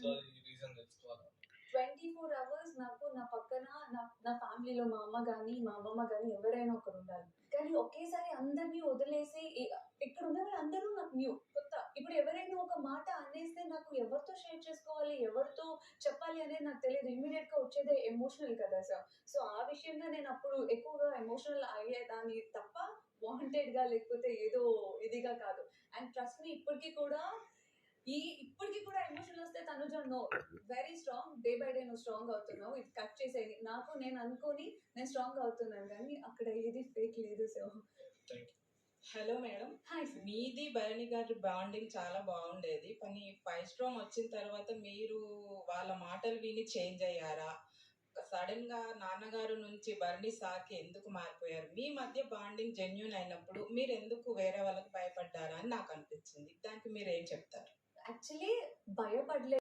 So అది reason తెలుసుకోవాలి. 24 hours నాకు నా పక్కన నా ఫ్యామిలీలో మా అమ్మ గాని, మా అమ్మమ్మ గాని ఎవరైనా ఒకరుండాలి. కానీ ఒకేసారి అందరిని వదిలేసి ఇక్కడ ఉన్న వాళ్ళందరూ నాకు కొత్త. ఇప్పుడు ఎవరైనా ఒక మాట అనేస్తే నాకు ఎవరితో షేర్ చేసుకోవాలి, ఎవరితో చెప్పాలి అనేది నాకు తెలీదు. ఇమ్మీడియేట్‌గా వచ్చేదే ఎమోషనల్ కదా సార్. సో, ఆ విషయంగా నేను అప్పుడు ఎక్కువగా ఎమోషనల్ అయ్యేదాన్ని తప్ప వాంటెడ్‌గా లేకపోతే ఏదో ఇదిగా కాదు. అండ్ ట్రస్ట్ మీ ఇప్పటికి కూడా ఎమోషన్ వస్తే Tanuja no very strong day by day నువ్వు స్ట్రాంగ్ అవుతున్నావు ఇది కట్ చేసేది నాకు నేను అనుకోని నేను స్ట్రాంగ్ అవుతున్నాను కానీ అక్కడ ఏది ఫేక్ లేదు so hello madam. Hi sir. మీది భరణి గారి బాండింగ్ చాలా బాగుండేది. కానీ 5 స్ట్రాంగ్ వచ్చిన తర్వాత మీరు వాళ్ళ మాటలు విని చేంజ్ అయ్యారా? సడన్ గా నాన్నగారు నుంచి భరణి సార్కి ఎందుకు మారిపోయారు? మీ మధ్య బాండింగ్ జెన్యూన్ అయినప్పుడు మీరు ఎందుకు వేరే వాళ్ళకి భయపడ్డారా అని నాకు అనిపించింది. దానికి మీరు ఏం చెప్తారు? యాక్చువల్లీ భయపడలేదు